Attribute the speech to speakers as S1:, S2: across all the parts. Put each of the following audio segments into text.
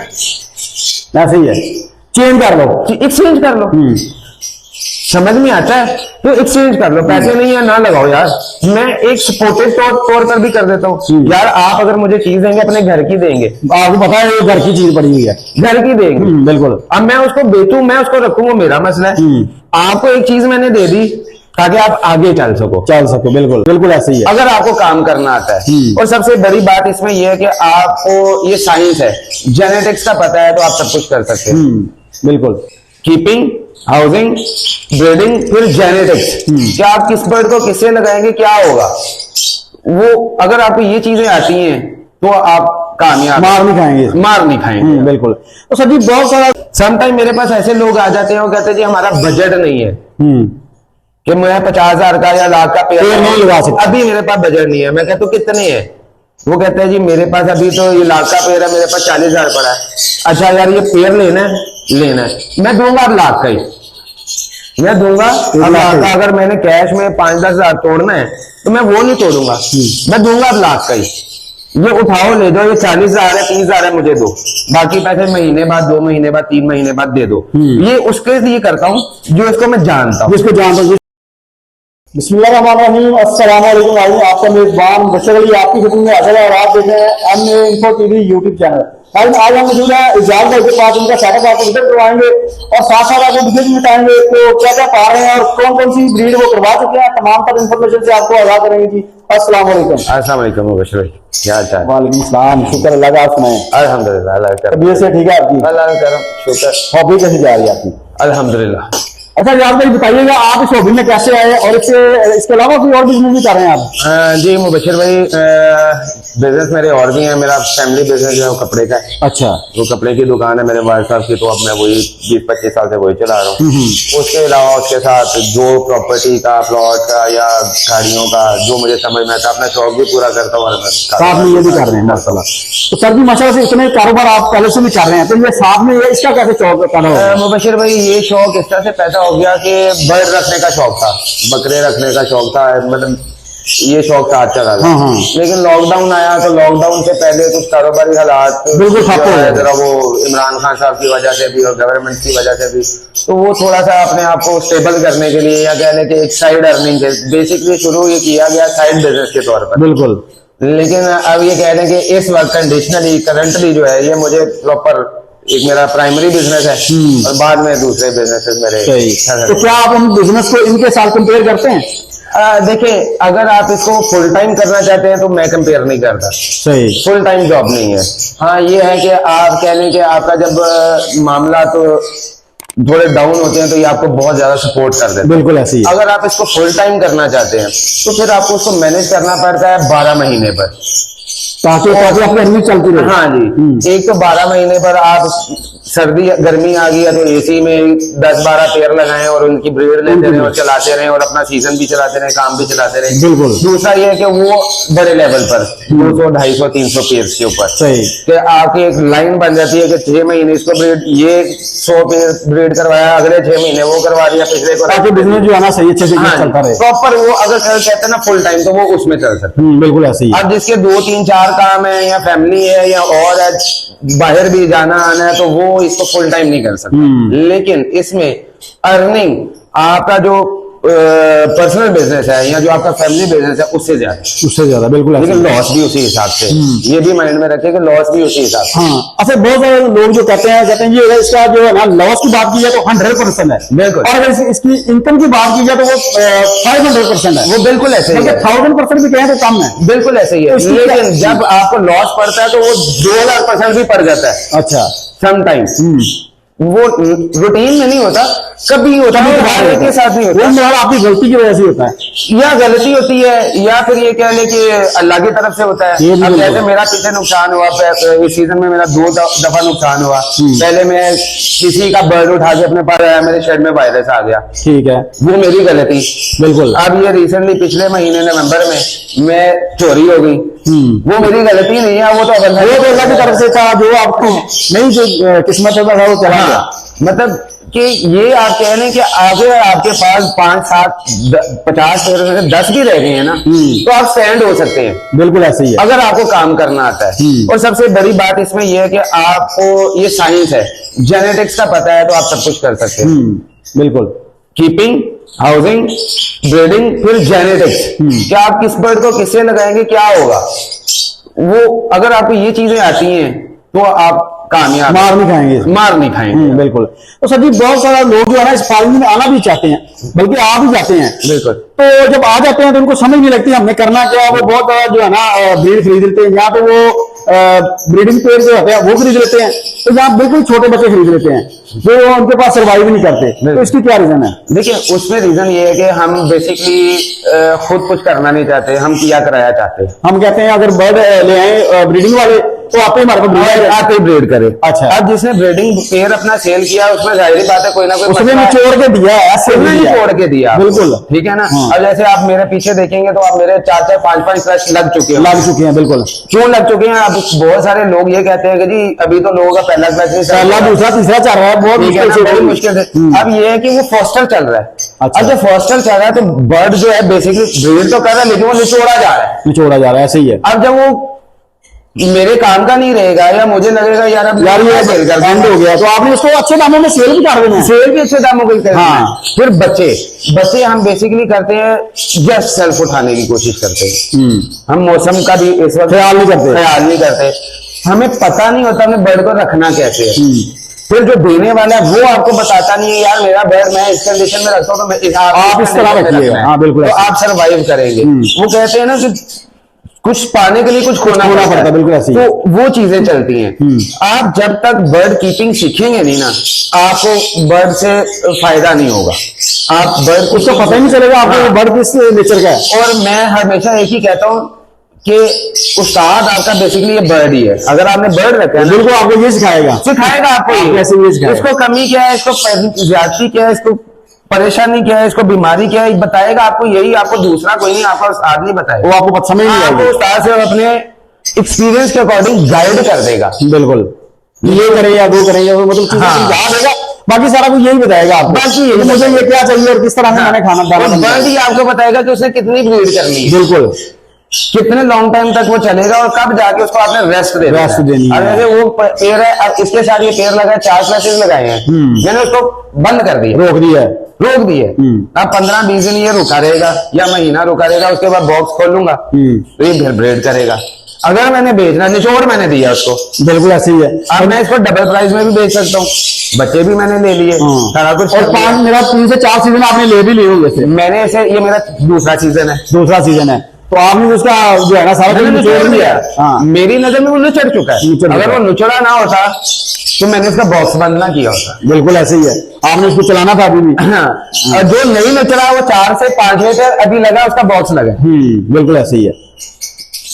S1: ऐसे ही है, चेंज कर लो,
S2: एक्सचेंज कर लो। समझ में आता है तो एक्सचेंज कर लो, पैसे नहीं है ना लगाओ यार। मैं एक सपोर्टेड तौर पर भी कर देता हूँ यार, आप अगर मुझे चीज देंगे अपने घर की देंगे,
S1: आपको पता है ये घर की चीज पड़ी हुई है,
S2: घर की देंगे
S1: बिल्कुल।
S2: अब मैं उसको बेचूं, मैं उसको रखूं, वो मेरा मसला है। आपको एक चीज मैंने दे दी ताकि आप आगे चल सको,
S1: बिल्कुल बिल्कुल ऐसे ही है,
S2: अगर आपको काम करना आता है। और सबसे बड़ी बात इसमें यह है कि आपको ये साइंस है, जेनेटिक्स का पता है तो आप सब कुछ कर सकते हैं।
S1: बिल्कुल।
S2: कीपिंग, हाउसिंग, ब्रीडिंग, फिर जेनेटिक्स, क्या आप किस बर्ड को किससे लगाएंगे क्या होगा, वो अगर आपको ये चीजें आती हैं तो आप कामयाब, मार नहीं खाएंगे।
S1: बिल्कुल। तो सर जी बहुत सारा
S2: समटाइम मेरे पास ऐसे लोग आ जाते हैं, वो कहते हैं जी हमारा बजट नहीं है कि मैं 50,000 का या लाख का पेड़
S1: नहीं लगा सकता,
S2: अभी मेरे पास बजट नहीं है। मैं कहता हूँ कितने है, वो कहते हैं जी मेरे पास अभी तो ये लाख का पेड़ है, मेरे पास 40,000 पड़ा है। अच्छा यार ये पेड़ लेना है, मैं दूंगा अब लाख का ही, मैं दूंगा अब लाख का। अगर मैंने कैश में 5-10 हजार तोड़ना है तो मैं वो नहीं तोड़ूंगा, मैं दूंगा अब लाख का ही। ये उठाओ ले जाओ, ये 40,000 है, 30,000 है, मुझे दो, बाकी पैसे महीने बाद, 2 महीने बाद, 3 महीने बाद दे दो। ये उसके लिए करता हूँ जो इसको मैं जानता हूँ, जिसको जानता हूँ।
S1: बिस्मिल्लाहिर्रहमानिर्रहीम, अस्सलाम वालेकुम भाई, आपका मेजबान बशर अली आपकी खिदमत में हाजिर है और आप देख रहे हैं MA info TV YouTube channel. आज हम मौजूद है इजाज भाई के पास, उनका सेटअप आपको विजिट करवाएंगे और साथ साथ आपको विजिट भी बताएंगे तो क्या क्या पा रहे हैं और कौन कौन सी ब्रीड वो करवा चुके हैं, तमाम तर इन्फॉर्मेशन से आपको आगाह करेंगे जी। अस्सलाम वालेकुम।
S2: अस्सलाम वालेकुम बशर भाई, क्या हाल चाल?
S1: वालेकुम सलाम, शुक्र अल्लाह का, आप सुनाएं?
S2: अल्हम्दुलिल्लाह, अल्लाह का
S1: तबीयत से ठीक है आपकी?
S2: अल्लाह का करम शुक्र।
S1: हॉबी कैसी जा रही है आपकी?
S2: अल्हम्दुलिल्लाह।
S1: अच्छा यार भाई बताइएगा आप इस हॉबी में कैसे आए और इसके अलावा कोई और बिजनेस भी कर रहे हैं आप?
S2: जी मुबशर भाई, बिजनेस मेरे और भी हैं। मेरा फैमिली बिजनेस जो है वो कपड़े का है।
S1: अच्छा।
S2: वो कपड़े की दुकान है मेरे भाई साहब की, तो अब मैं वही 20-25 साल से वही चला रहा हूँ। उसके अलावा उसके साथ जो प्रॉपर्टी का, प्लॉट का या गाड़ियों का जो मुझे समझ में आता है, अपना शौक भी पूरा करता हूँ और
S1: साथ में ये भी कर रहे हैं माशाल्लाह। तो सर जी माशाल्लाह से इतने कारोबार आप पहले से भी कर रहे हैं, तो ये साथ में ये इसका कैसे शौक पैदा हुआ?
S2: मुबशर भाई ये शौक इस तरह से पैदा हो गया कि बर्ड रखने का शौक था, बकरे रखने का शौक था, मतलब ये शौक था अच्छा था। लेकिन लॉकडाउन आया तो लॉकडाउन से पहले कुछ कारोबारी हालात
S1: बिल्कुल
S2: जरा वो इमरान खान साहब की वजह से भी और गवर्नमेंट की वजह से भी, तो वो थोड़ा सा अपने आप को स्टेबल करने के लिए या कह लें कि एक साइड अर्निंग के बेसिकली शुरू ये किया गया साइड बिजनेस के तौर पर।
S1: बिल्कुल।
S2: लेकिन अब ये कह दें कि इस वक्त कंडीशनली करंटली जो है ये मुझे प्रॉपर एक मेरा प्राइमरी बिजनेस है और बाद में दूसरे बिजनेसेस मेरे।
S1: तो क्या आप उन बिजनेस को इनके साथ कंपेयर करते हैं?
S2: देखिए अगर आप इसको फुल टाइम करना चाहते हैं तो मैं कंपेयर नहीं करता, सही फुल टाइम जॉब नहीं है। हाँ ये है कि आप कह लें कि आपका जब मामला तो थोड़े डाउन होते हैं तो ये आपको बहुत ज्यादा सपोर्ट कर देते हैं।
S1: बिल्कुल ऐसी है।
S2: अगर आप इसको फुल टाइम करना चाहते हैं तो फिर आपको उसको मैनेज करना पड़ता है 12 महीने पर,
S1: ताकि अपनी अर्निंग चलती रहे।
S2: हाँ जी, एक तो 12 महीने पर आप सर्दी गर्मी आ गई है तो एसी में 10-12 पेयर लगाएं और उनकी ब्रीड लेते रहे और चलाते रहे और अपना सीजन भी चलाते रहे, काम भी चलाते रहे।
S1: बिल्कुल।
S2: दूसरा ये है कि वो बड़े लेवल पर 200, 250, 300 पेयर्स के ऊपर कि आपकी एक लाइन बन जाती है कि 6 महीने इसको ब्रीड, ये 100 पेयर ब्रीड करवाया, अगले 6 महीने वो करवा दिया, पिछले को
S1: बिजनेस जो है ना सही अच्छे से चलता रहे
S2: प्रॉपर। वो अगर कहते हैं ना फुल टाइम तो वो उसमें चल सकता है।
S1: बिल्कुल ऐसे ही।
S2: अब जिसके 2-3-4 काम है या फैमिली है या और है, बाहर भी जाना आना है, तो वो इसको फुल टाइम नहीं कर सकता। लेकिन इसमें अर्निंग आपका जो पर्सनल बिजनेस है या जो आपका फैमिली बिजनेस है उससे ज्यादा बिल्कुल। लेकिन लॉस भी उसी हिसाब से, ये भी माइंड में रखें कि लॉस भी उसी हिसाब से।
S1: हाँ। अच्छा बहुत सारे लोग जो कहते हैं ये इसका जो है ना लॉस की बात की जाए तो 100% है, बिल्कुल। और अगर इसकी इनकम की बात की जाए तो वो 500% है।
S2: वो बिल्कुल ऐसे ही है,
S1: 1000% भी कहें तो कम है,
S2: बिल्कुल ऐसे ही है। लेकिन जब आपको लॉस पड़ता है तो वो 2000% भी पड़ जाता है।
S1: अच्छा
S2: समटाइम्स वो रूटीन में नहीं होता, कभी होता है, के साथ नहीं होता,
S1: वो आपकी गलती की वजह से होता है,
S2: या गलती होती है या फिर ये कह ले कि अल्लाह की तरफ से होता है। अब जैसे मेरा पीछे नुकसान हुआ, इस सीजन में मेरा 2 दफा नुकसान हुआ। पहले मैं किसी का बर्ड उठा के अपने पास आया, मेरे शेड में वायरस आ गया, ठीक है, वो मेरी गलती बिल्कुल। अब ये रिसेंटली पिछले महीने नवंबर में मैं चोरी हो गई, वो मेरी गलती नहीं है, वो तो अल्लाह की तरफ से था, जो आपको नहीं जो किस्मत है वो चला गया। मतलब कि ये आप कह रहे हैं कि अगर आपके पास 5, 7, 50 पेड़ में से 10 भी रह गए हैं ना, तो आप स्टैंड हो सकते हैं।
S1: बिल्कुल ऐसे ही है।
S2: अगर आपको काम करना आता है। और सबसे बड़ी बात इसमें यह है कि आपको ये साइंस है, जेनेटिक्स का पता है, तो आप सब कुछ कर सकते हैं।
S1: बिल्कुल।
S2: कीपिंग, हाउसिंग, ब्रीडिंग, फिर जेनेटिक्स, कि आप किस बर्ड को किससे लगाएंगे, क्या होगा वो, अगर आपको ये चीजें आती हैं तो आप कामयाब,
S1: मार नहीं खाएंगे,
S2: मार नहीं खाएंगे।
S1: बिल्कुल। तो सर जी बहुत सारा लोग जो है ना इस फार्मिंग में आना भी चाहते हैं, बल्कि आ भी जाते हैं।
S2: बिल्कुल।
S1: तो जब आ जाते हैं तो उनको समझ नहीं लगती हमने करना क्या है। वो बहुत सारा जो है ना ब्रीड खरीद लेते हैं, यहाँ पे वो ब्रीडिंग पेयर जो होते हैं वो खरीद लेते हैं, तो यहाँ बिल्कुल छोटे बच्चे खरीद लेते हैं जो उनके पास सर्वाइव नहीं करते। तो इसकी क्या रीजन है?
S2: देखिए, उसमें रीजन ये है कि हम बेसिकली खुद कुछ करना नहीं चाहते, हम किया कराया चाहते हैं।
S1: हम कहते हैं अगर बर्ड ले आए ब्रीडिंग वाले तो आप ही हमारे को
S2: आप ही ब्रीड करें।
S1: अच्छा।
S2: अब जिसने ब्रीडिंग पेयर अपना सेल किया उसमें जाहिर बात है कोई ना कोई
S1: उसने निचोड़ के दिया है, ऐसे नहीं
S2: निचोड़ के दिया।
S1: बिल्कुल।
S2: ठीक है ना।
S1: हाँ।
S2: अब जैसे आप मेरे पीछे देखेंगे तो आप मेरे 4, 5 क्रश लग चुके हैं।
S1: बिल्कुल।
S2: क्यों लग चुके हैं? अब बहुत सारे लोग ये कहते हैं कि जी अभी तो लोगों का पहला क्रश नहीं,
S1: पहला, दूसरा, तीसरा चल रहा है, बहुत
S2: मुश्किल से। अब ये है कि वो फॉस्टर चल रहा है।
S1: अच्छा।
S2: अब जब फॉस्टर चल रहा है तो बर्ड जो है बेसिकली ब्रीड तो कर रहा है लेकिन वो निचोड़ा जा रहा है।
S1: निचोड़ा जा रहा है, ऐसे ही है।
S2: अब जब वो मेरे काम का नहीं रहेगा या मुझे लगेगा यार अब
S1: ये
S2: सेल कर
S1: बंद हो गया, तो आपने उसको अच्छे दामों में सेल भी कर देना है।
S2: सेल भी अच्छे दामों को करना है।
S1: हाँ।
S2: फिर बच्चे हम बेसिकली करते हैं जस्ट सेल्फ उठाने की कोशिश करते हैं। हम मौसम का भी इस वक्त ख्याल नहीं करते। हमें पता नहीं होता हमें बर्ड को रखना कैसे है। फिर जो देने वाला है वो आपको बताता नहीं है, यार मेरा बर्ड मैं इस कंडीशन में रखता हूँ तो मैं आप इस तरह रखिएगा। हाँ बिल्कुल, तो आप सर्वाइव करेंगे। वो कहते हैं ना कि कुछ पाने के लिए कुछ खोना पड़ता है।
S1: बिल्कुल ऐसे ही।
S2: तो वो चीजें चलती हैं। आप जब तक बर्ड कीपिंग सीखेंगे नहीं ना, आपको बर्ड से फायदा नहीं होगा। आप बर्ड
S1: उसको पता ही नहीं चलेगा आपको बर्ड किस नेचर का है।
S2: और मैं हमेशा एक ही कहता हूँ कि उस्ताद आपका बेसिकली ये बर्ड ही है। अगर आपने बर्ड रखा है
S1: बिल्कुल आपको ये सिखाएगा
S2: आपको
S1: कैसे ये सिखाएगा।
S2: इसको कमी क्या है, इसको ज्यादती क्या है, इसको परेशानी क्या है, इसको बीमारी क्या है, बताएगा आपको। यही आपको, दूसरा कोई नहीं, आपका उस्ताद नहीं बताएगा।
S1: वो आपको समझ नहीं आएगा।
S2: आपको उस्ताद से अपने एक्सपीरियंस के अकॉर्डिंग गाइड कर देगा।
S1: बिल्कुल, ये करें या वो करें, मतलब याद होगा, बाकी सारा कुछ यही बताएगा आपको। बाकी मुझे ये क्या चाहिए और किस तरह से मैंने खाना डालना,
S2: बर्ड ही आपको बताएगा कि उसने कितनी ब्रीड करनी है।
S1: बिल्कुल,
S2: कितने लॉन्ग टाइम तक वो चलेगा और कब जाके उसको आपने रेस्ट देनी है। अरे वो पेड़ है, अब इसके साथ ये पेड़ लगाए, 4 क्लासेस लगाए हैं, मैंने उसको बंद कर दिया, रोक दिए। अब 15-20 दिन ये रुका रहेगा या महीना रुका रहेगा, उसके बाद बॉक्स खोलूंगा तो ये फिर ब्रीड करेगा। अगर मैंने बेचना, निचोड़ मैंने दिया उसको, बिल्कुल ऐसे ही है। अब मैं इसको डबल प्राइस में भी बेच सकता हूँ। बच्चे भी मैंने ले लिए, सारा कुछ। और
S1: मेरा 3 से 4 सीजन आपने ले भी लिए होंगे।
S2: मैंने ऐसे, ये मेरा दूसरा सीजन है।
S1: तो आपने उसका जो है ना सारा
S2: निचोड़ दिया। मेरी नजर में वो निचड़ चुका है। अगर वो निचड़ा ना होता तो मैंने उसका बॉक्स बंद ना किया होता।
S1: बिल्कुल ऐसे ही है, आपने उसको चलाना था अभी भी।
S2: और जो नहीं निचड़ा वो 4 से 5 लीटर अभी लगा, उसका बॉक्स लगा।
S1: बिल्कुल ऐसे ही है।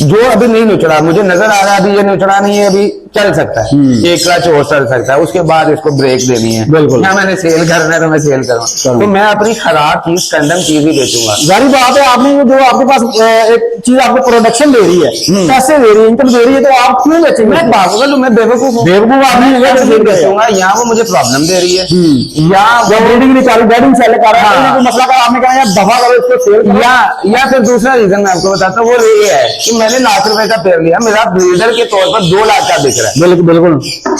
S2: जो अभी नहीं निचड़ा, मुझे नजर आ रहा है अभी ये निचड़ा नहीं है, अभी चल सकता है, एक क्लच और चल सकता है, उसके बाद इसको ब्रेक देनी है। बिल्कुल, क्या मैंने सेल करना है तो मैं सेल करूँ, तो मैं अपनी खराब चीज, कंडम चीज ही बेचूंगा।
S1: जारी बात है, आपने जो आपके पास एक चीज आपको प्रोडक्शन दे रही है, पैसे दे रही है, इनकम दे रही है, तो आप क्यों बेचेंगे?
S2: मैं पागल हूँ, मैं बेवकूफ हूँ। आदमी बेचूंगा, यहाँ वो मुझे प्रॉब्लम दे रही है, या
S1: ब्रीडिंग निकाली, ब्रीडिंग सेल कर रहा है, मसला का आपने कहा दफा करो इसको सेल,
S2: या फिर दूसरा रीजन मैं आपको बताता हूँ, वो ये है कि मैंने लाख रुपए का पेड़ लिया, मेरा ब्रीडर के तौर पर 2 लाख का बिक रहा है। बिल्कुल,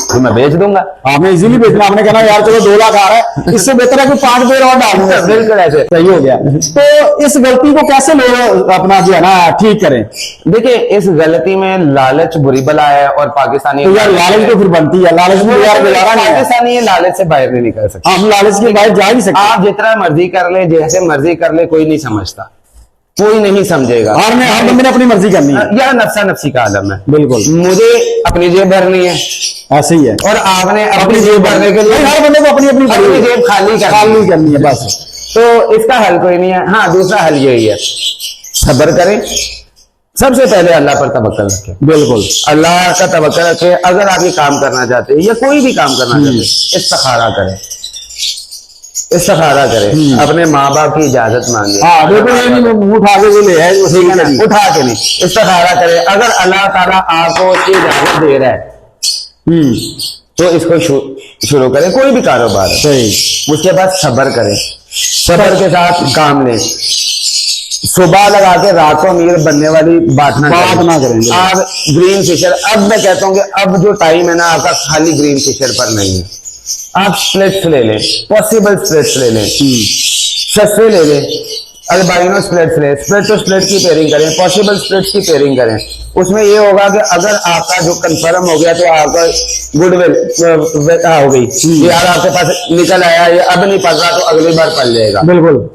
S2: तो मैं बेच दूंगा।
S1: आपने इजीली बेचना, आपने कहना यार चलो 2 लाख आ रहा है, इससे बेहतर है कि 5 पेड़ और डाल दूंगा।
S2: बिल्कुल ऐसे
S1: सही हो गया। तो इस गलती को कैसे लोग अपना जो है ना ठीक करें?
S2: देखिए, इस गलती में लालच बुरी बला है, और पाकिस्तानी,
S1: तो यार लालच तो फिर बनती है, लालच में यार गुजारा नहीं है।
S2: पाकिस्तानी लालच से बाहर नहीं निकल सकते।
S1: हम लालच के बाहर जा ही सकते।
S2: आप जितना मर्जी कर ले, जैसे मर्जी कर ले, कोई नहीं समझता, कोई नहीं समझेगा।
S1: हर बंदे ने अपनी मर्जी करनी है,
S2: या नफ्सा नफ्सी का आलम है।
S1: बिल्कुल,
S2: मुझे अपनी जेब भरनी है,
S1: ऐसे ही है,
S2: और आपने अपनी जेब भरने के लिए,
S1: हर बंदे को अपनी
S2: जेब खाली
S1: करनी है बस।
S2: तो इसका हल कोई नहीं है। हाँ, दूसरा हल यही है, सब्र करें, सबसे पहले अल्लाह पर तवक्कल रखें। बिल्कुल, अल्लाह का तवक्कल रखें। अगर आप ये काम करना चाहते हैं या कोई भी काम करना चाहते हैं, इस्तिखारा करें, अपने माँ बाप की इजाजत मांगे।
S1: हाँ, बिल्कुल, उठा के ले है,
S2: उठा के नहीं, इस्तिखारा करें। अगर अल्लाह ताला आपको उसकी इजाजत दे रहा है तो इसको शुरू करें, कोई भी कारोबार है,
S1: सही।
S2: उसके बाद सब्र करें, सब्र के साथ काम लें। सुबह लगा के रात को अमीर बनने वाली बात ना करें। आप ग्रीन फिशर, अब मैं कहता हूँ कि अब जो टाइम है ना आपका खाली ग्रीन फिशर पर नहीं है। आप स्प्लिट्स ले लें, पॉसिबल स्प्लिट्स ले लें, सस्ते ले लें, अल्बाइनो स्प्लिट्स ले, स्प्लिट तो स्प्लिट की पेयरिंग करें, पॉसिबल स्प्लिट्स की पेयरिंग करें। उसमें ये होगा कि अगर आपका जो कंफर्म हो गया तो आपका गुडविल हो गई, यार आपके पास निकल आया, ये अब नहीं पल रहा तो अगली बार पल जाएगा।
S1: बिल्कुल।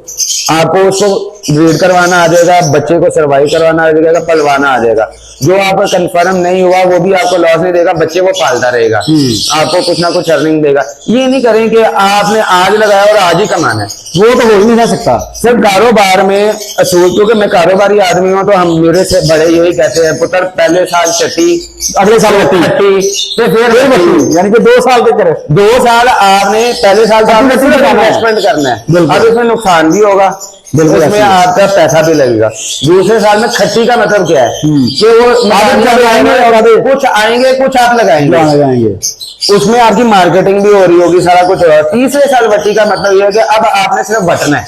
S2: आपको उसको ब्रीड करवाना आ जाएगा, बच्चे को सर्वाइव करवाना आ जाएगा, पलवाना आ जाएगा। जो आपका कंफर्म नहीं हुआ वो भी आपको लॉस नहीं देगा, बच्चे को पालता रहेगा, आपको कुछ ना कुछ अर्निंग देगा। ये नहीं करें कि आपने आज लगाया और आज ही कमाना है,
S1: वो तो हो ही नहीं सकता।
S2: सिर्फ कारोबार में असूल, क्योंकि मैं कारोबारी आदमी हूँ तो हम मेरे से बड़े यही कहते हैं, पुत्र पहले साल चट्टी,
S1: अगले साल
S2: खट्टी, फिर
S1: यानी कि 2 साल तक करे।
S2: 2 साल आपने पहले साल तो आपने सिर्फ इन्वेस्टमेंट करना है, अब इसमें नुकसान भी होगा, उसमें आपका पैसा भी लगेगा। दूसरे साल में खट्टी का मतलब क्या है कि वो कुछ आएंगे कुछ आप लगाएंगे, उसमें आपकी मार्केटिंग भी हो रही होगी, सारा कुछ होगा। तीसरे साल वट्टी का मतलब ये है कि अब आपने सिर्फ बटना है,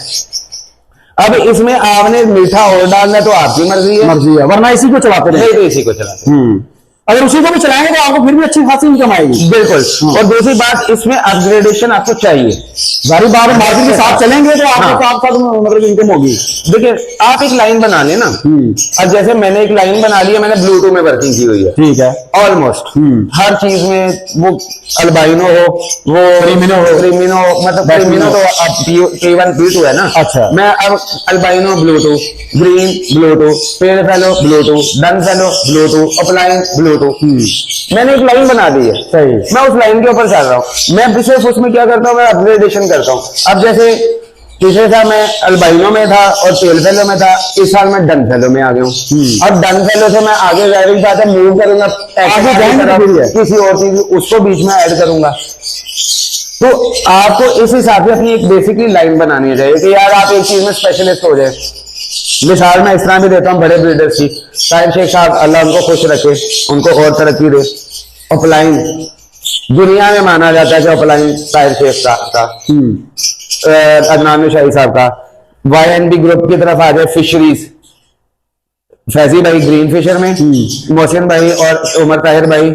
S2: अब इसमें आपने मीठा और डालना है तो आपकी मर्जी है,
S1: वरना इसी को चलाते रहे।
S2: नहीं तो इसी को चलाते।
S1: अगर उसी को भी चलाएंगे तो आपको फिर भी अच्छी खासी इनकम आएगी।
S2: बिल्कुल। और दूसरी बात, इसमें अपग्रेडेशन आपको चाहिए,
S1: सारी बात मार्केट के साथ चलेंगे तो आपको साथ मतलब इनकम होगी।
S2: देखिए आप एक लाइन बना लेना, अब जैसे मैंने एक लाइन बना ली है, मैंने ब्लूटूथ में वर्किंग की हुई है,
S1: ठीक है,
S2: ऑलमोस्ट हर चीज में, वो अल्बाइनो हो, वो क्रीमिनो मतलब क्रीमिनो तो अब P1 P2 है ना।
S1: अच्छा।
S2: मैं अब अल्बाइनो ब्लूटूथ, ग्रीन ब्लूटूथ, पेड़ fellow Bluetooth, done fellow Bluetooth, upline Bluetooth, मैंने एक लाइन बना दी है।
S1: सही।
S2: मैं उस लाइन के ऊपर चल रहा हूँ। मैं विशेष उसमें क्या करता हूँ, मैं अपग्रेडेशन करता हूँ। अब जैसे पिछले साल मैं अल्बाइनो में था और पेल फेलो में था, इस साल मैं डन फेलो में आ गया हूँ। अब डन फेलो से मैं आगे जाहिर बात है मूव करूंगा, किसी और चीज उसको बीच में ऐड करूंगा। तो आपको इस हिसाब से अपनी एक बेसिकली लाइन बनानी चाहिए कि यार आप एक चीज में स्पेशलिस्ट हो जाए। मिसाल मैं इस तरह भी देता हूँ बड़े ब्रीडर्स की, साहिब शेख साहब अल्लाह उनको खुश रखे, उनको और तरक्की दे। अपलाइन दुनिया में माना जाता है कि अपलाइन साहिब शेख साहब का, अदनान शाही साहब का। YNB ग्रुप की तरफ आ जाए, फिशरीज, फैजी भाई ग्रीन फिशर में, मोहसिन भाई और उमर ताहिर भाई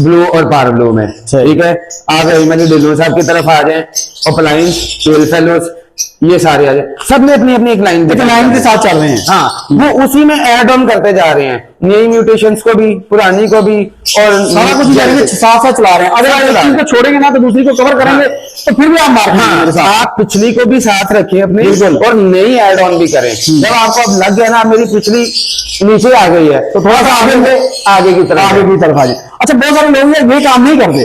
S2: ब्लू और पार ब्लू में, ठीक है। आप रहीमनी डिल्लू साहब की तरफ आ जाए, अपलाइन, पेल फेलोस, ये सारे आ जाए, सब में अपनी अपनी एक लाइन
S1: के साथ चल रहे हैं।
S2: हाँ, वो उसी में ऐड ऑन करते जा रहे हैं, नई म्यूटेशंस को भी, पुरानी को भी, और
S1: सारा कुछ साथ साथ चला रहे हैं। अगर एक चीज को छोड़ेंगे ना तो दूसरी को कवर करेंगे, तो फिर भी आप मार्केट
S2: आप पिछली को भी साथ रखें अपने, और नई ऐड ऑन भी करें। जब आपको अब लग गया ना मेरी पिछली नीचे आ गई है, तो थोड़ा सा आगे की तरफ
S1: आ जाए। अच्छा, बहुत सारे लोग ये काम नहीं करते,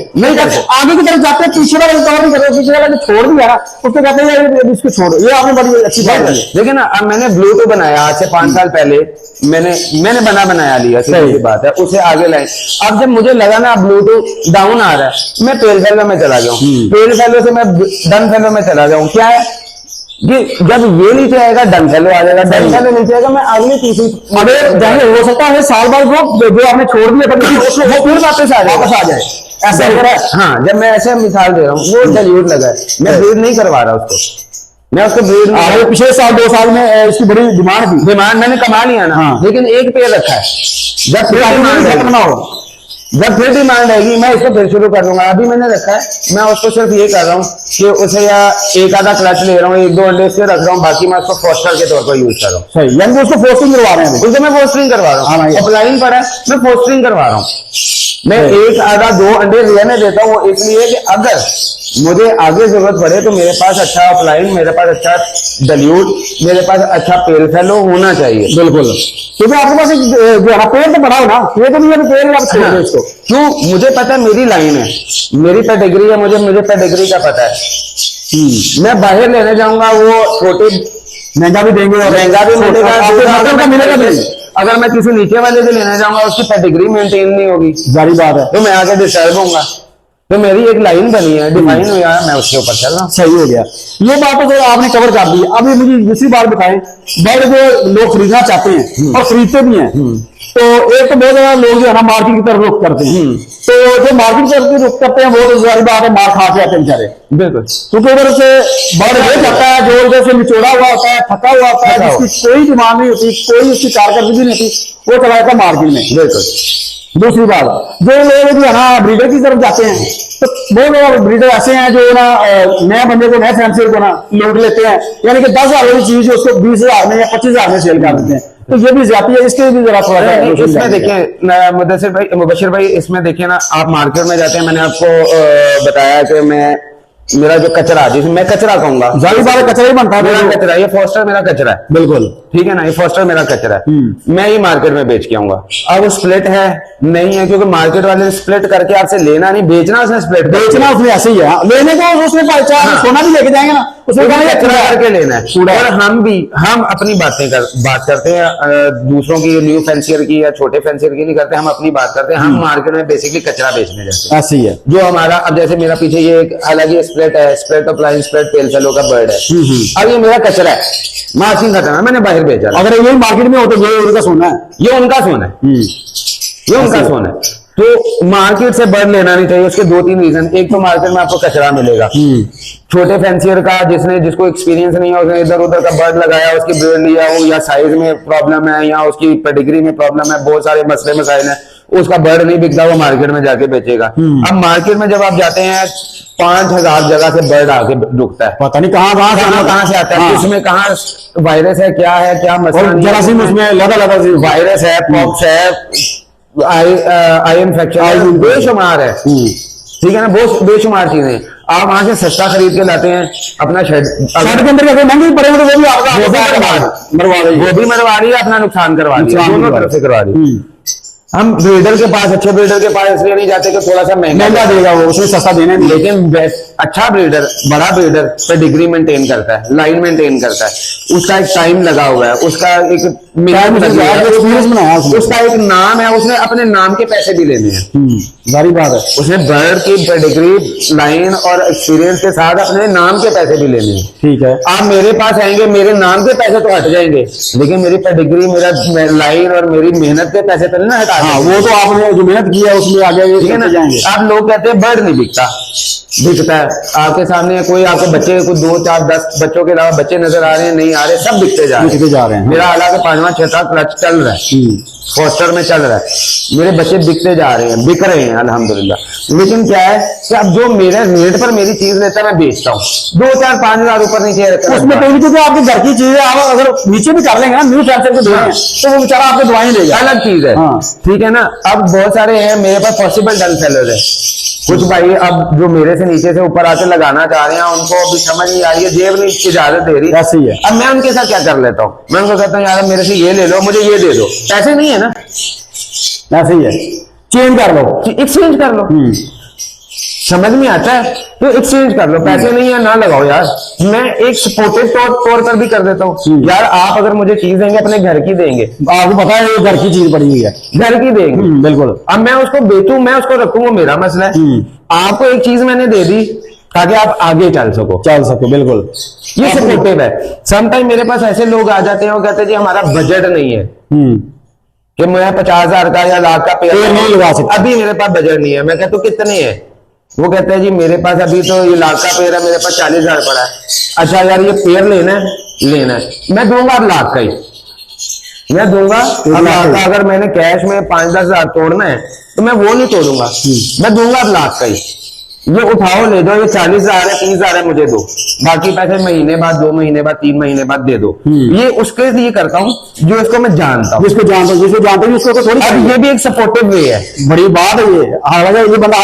S1: आगे की तरफ जाते हैं, पीछे वाला कवर नहीं करते, पीछे वाला जो छोड़ दिया ना उसको कहते हैं इसको छोड़ो। ये आपने बड़ी अच्छी बात है।
S2: देखिए ना, अब मैंने ब्लूटूथ बनाया आज से 5 साल पहले, मैंने बनाया लिया, सही बात है, उसे आगे लाए। अब जब मुझे लगा ना ब्लूटूथ डाउन आ रहा है, मैं पेल फेलो में चला गया हूँ, पेल फेलो से मैं डन फेलो में चला गया हूँ। क्या है कि जब ये नीचे आएगा डन फेलो आ जाएगा, डन फेलो नीचे आएगा, मैं अगली तीसरी,
S1: अगर हो सकता है साल बाद वो जो आपने छोड़ दिया
S2: वो फिर वापस आ जाए, ऐसा हो रहा है। हाँ, जब मैं ऐसे मिसाल दे रहा हूँ, वो डिलीट लगा है, मैं ब्रीड नहीं करवा रहा उसको, मैं उसको ब्रीड
S1: पिछले साल 2 साल में इसकी बड़ी डिमांड
S2: मैंने कमा लिया ना, लेकिन एक पेड़ रखा है। जब फिर डिमांड आएगी मैं इसको फिर शुरू कर दूंगा। अभी मैंने रखा है, मैं उसको सिर्फ ये कर रहा हूँ कि उसे या एक आधा क्लच ले रहा हूँ, 1-2 अंडे उसके रख रहा हूँ, बाकी मैं उसको फोस्टर के तौर पर यूज कर रहा हूँ।
S1: सही, यानी उसको फोस्टिंग करवा रहे हैं,
S2: उसको मैं फोस्टरिंग करवा रहा हूँ। अपलाइन पर है, मैं फोस्टरिंग करवा रहा हूँ। मैं 1-2 अंडे रहने देता हूँ, वो इसलिए कि अगर मुझे आगे जरूरत पड़े तो मेरे पास अच्छा अपलाइन, मेरे पास अच्छा डल्यूट, मेरे पास अच्छा पेल फेलो होना चाहिए।
S1: बिल्कुल, क्योंकि आपके पास एक पेड़ तो बढ़ाओ ना, ये तो नहीं है पेड़ आप छोड़ दो इसको।
S2: क्यों? मुझे पता है मेरी लाइन है, मेरी पेडिग्री है, मुझे पेडिग्री का पता है। मैं बाहर लेने जाऊंगा, वो छोटे
S1: महंगा भी देंगे,
S2: महंगा भी मिलेगा भी। अगर मैं किसी नीचे वाले से लेने जाऊंगा, उसकी पेडिग्री मेंटेन नहीं होगी,
S1: जारी बात है,
S2: तो मैं आगे डिस्टर्ब होऊंगा। तो मेरी एक लाइन बनी है, डिफाइन हुआ है, मैं उसके ऊपर चल रहा हूँ।
S1: सही हो गया। ये बात तो सर आपने कवर कर दी। अभी मुझे दूसरी बात बताएं, बर्ड जो लोग खरीदना चाहते हैं और खरीदते भी हैं, तो एक तो बहुत ज्यादा लोग जो है ना मार्केट की तरफ रुख करते हैं, तो जो मार्केट की तरफ रुख करते हैं वो तो जाहिर बात है मार खा के आते हैं बेचारे,
S2: बिल्कुल।
S1: क्योंकि उधर से बर्ड ये जाता है जो उधर से निचोड़ा हुआ होता है, थका हुआ होता है, जिसकी कोई डिमांड नहीं होती, कोई उसकी कारकर्दगी नहीं होती, वो चला जाता है मार्केट में।
S2: बिल्कुल।
S1: दूसरी बात, जो लोग जो है ना ब्रीडर की तरफ जाते हैं, तो वो लोग ब्रीडर ऐसे हैं जो ना नए बंदे को, नए फैंसियर को ना लूट लेते हैं, यानी कि 10,000 वाली चीज उसको 20,000 में या 25,000 में सेल कर देते हैं। तो ये भी ज्यादा है, इसके भी जरा थोड़ा सा
S2: इसमें देखिए मुदस्सिर भाई, मुबशिर भाई, इसमें देखिए ना, आप मार्केट में जाते हैं, मैंने आपको बताया कि मेरा जो कचरा, जिसे मैं कचरा कहूंगा,
S1: जाहिर बात है कचरा ही बनता है,
S2: मेरा कचरा, ये फोस्टर मेरा कचरा है,
S1: बिल्कुल
S2: ठीक है ना, ये फोस्टर मेरा कचरा है, मैं ये मार्केट में बेच के आऊंगा। अब स्प्लिट है नहीं है, क्योंकि मार्केट वाले स्प्लिट करके आपसे लेना नहीं, बेचना उसने, स्प्लिट
S1: बेचना उसमें ऐसे ही है, लेने को उसमें सोना भी लेके जाएंगे ना, उसमें
S2: कचरा करके लेना है। और हम अपनी बात करते हैं, दूसरों की, न्यू फैंसियर की या छोटे फैंसियर की नहीं करते, हम अपनी बात करते हैं। हम मार्केट में बेसिकली कचरा बेचने जाते हैं,
S1: ऐसे ही है।
S2: जो हमारा, अब जैसे मेरा पीछे ये एक अलग ही स्प्लिट है, split of line, split pail fellow का बर्ड है, अब ये मेरा कचरा है, मार्किंग खत्म है, मैंने बाहर बेचा।
S1: अगर ये मार्केट में हो तो ये उनका सोना है,
S2: ये उनका सोना है, ये उनका सोना है। तो मार्केट से बर्ड लेना नहीं चाहिए। उसके 2-3 रीजन, एक तो मार्केट में आपको कचरा मिलेगा, छोटे फैंसियर का, जिसको एक्सपीरियंस नहीं है, उसने इधर उधर का बर्ड लगाया, उसकी ब्रीड लिया हो, या साइज में प्रॉब्लम है, या उसकी पेडिग्री में प्रॉब्लम है, बहुत सारे मसले मसाइल हैं, उसका बर्ड नहीं बिकता, वो मार्केट में जाके बेचेगा। अब मार्केट में जब आप जाते हैं, 5,000 जगह से बर्ड आके रुकता है, पता नहीं कहाँ से आता है, उसमें कहाँ वायरस है, क्या मसला,
S1: जरासीम उसमें लगा
S2: वायरस है, पॉक्स है, आई इन्फेक्शन, बेशुमार है, ठीक है ना, बहुत बेशुमार चीजें। आप वहां से सस्ता खरीद के लाते हैं, अपना शेड
S1: के अंदर अगर महंगी पड़ेगा तो वो भी आपका
S2: मरवा रही है, अपना नुकसान करवा रही है, दोनों तरफ से करवा रही है। हम ब्रीडर के पास, अच्छे ब्रीडर के पास इसलिए नहीं जाते कि थोड़ा सा महंगा देगा वो, उसमें सस्ता देने, लेकिन अच्छा ब्रीडर, बड़ा ब्रीडर पेडिग्री मेंटेन करता है, लाइन मेंटेन करता है, उसका एक टाइम लगा हुआ है, उसका एक एक्सपीरियंस बनाया, उसका एक नाम है, उसने अपने नाम के पैसे भी लेने हैं,
S1: सारी बात है,
S2: उसने बर्ड की पेडिग्री, लाइन और एक्सपीरियंस के साथ अपने नाम के पैसे भी लेने हैं,
S1: ठीक है।
S2: आप मेरे पास आएंगे, मेरे नाम के पैसे तो हट जाएंगे, लेकिन मेरी पेडिग्री, मेरा लाइन और मेरी मेहनत के पैसे तो नहीं ना हटा।
S1: हाँ, वो तो आपने जो मेहनत की है उसमें आगे
S2: ठीक है ना जाएंगे। आप लोग कहते हैं बर्ड नहीं बिकता, बिकता है। आपके सामने कोई आपको बच्चे, कुछ 2, 4, 10 बच्चों के अलावा बच्चे नजर आ रहे हैं, नहीं आ रहे, सब बिकते जा रहे हैं। मेरा हालांकि 5वां 6वां क्लच चल रहा है, फोस्टर में चल रहा है, मेरे बच्चे बिकते जा रहे हैं, बिक रहे हैं अल्हम्दुलिल्लाह। लेकिन क्या है कि अब जो मेरे रेट पर मेरी चीज लेता है, मैं बेचता हूँ 2, 4, 5 हजार ऊपर नीचे,
S1: उसमें कोई नहीं, क्योंकि आपके घर की चीज है, आप अगर नीचे भी कर लेंगे ना, न्यू फैंसियर को देंगे तो वो बेचारा आपको दवाई देगा,
S2: अलग चीज है, ठीक है ना। अब बहुत सारे हैं मेरे पास पॉसिबल डल सेलर है, कुछ भाई अब जो मेरे से नीचे से ऊपर आके लगाना चाह रहे हैं, उनको अभी समझ नहीं आ रही है, जेब नहीं इजाजत दे रही, ऐसी है। अब मैं उनके साथ क्या कर लेता हूँ, मैं उनको कहता हूँ यार मेरे से ये ले लो, मुझे ये दे दो, पैसे नहीं है ना,
S1: ऐसे ही है, चेंज कर लो,
S2: एक्सचेंज कर लो, समझ में आता है तो एक्सचेंज कर लो, पैसे नहीं है ना लगाओ यार। मैं एक सपोर्टेड तौर पर भी कर देता हूँ, यार आप अगर मुझे चीज देंगे अपने घर की देंगे,
S1: आपको पता है ये घर की चीज पड़ी हुई है,
S2: घर की देंगे,
S1: बिल्कुल।
S2: अब मैं उसको बेचूं, मैं उसको रखूं, वो मेरा मसला है। आपको एक चीज मैंने दे दी ताकि आप आगे चल सको, बिल्कुल, ये सपोर्टिव है। समटाइम मेरे पास ऐसे लोग आ जाते हैं, वो कहते हैं जी हमारा बजट नहीं है कि मैं 50,000 का या लाख का पेड़ नहीं लगा सकता, अभी मेरे पास बजट नहीं है। मैं कहता हूँ कितने है, वो कहते हैं जी मेरे पास अभी तो ये लाख का पेड़ है, मेरे पास 40,000 पड़ा है। अच्छा यार ये पेड़ लेना है, मैं दूंगा अब लाख का ही, मैं दूंगा अब लाख का। अगर मैंने कैश में 5-10 हजार तोड़ना है तो मैं वो नहीं तोड़ूंगा, मैं दूंगा अब लाख का ही। ये उठाओ ले जाओ, ये 40,000 है, 30,000 है, मुझे दो, बाकी पैसे महीने बाद, 2 महीने बाद, 3 महीने बाद दे दो। ये उसके लिए करता हूँ जो इसको मैं जानता हूँ, जिसको जानता हूँ उसको तो थोड़ी। अब ये भी एक सपोर्टिव वे है,
S1: बड़ी बात है ये, हालांकि ये बंदा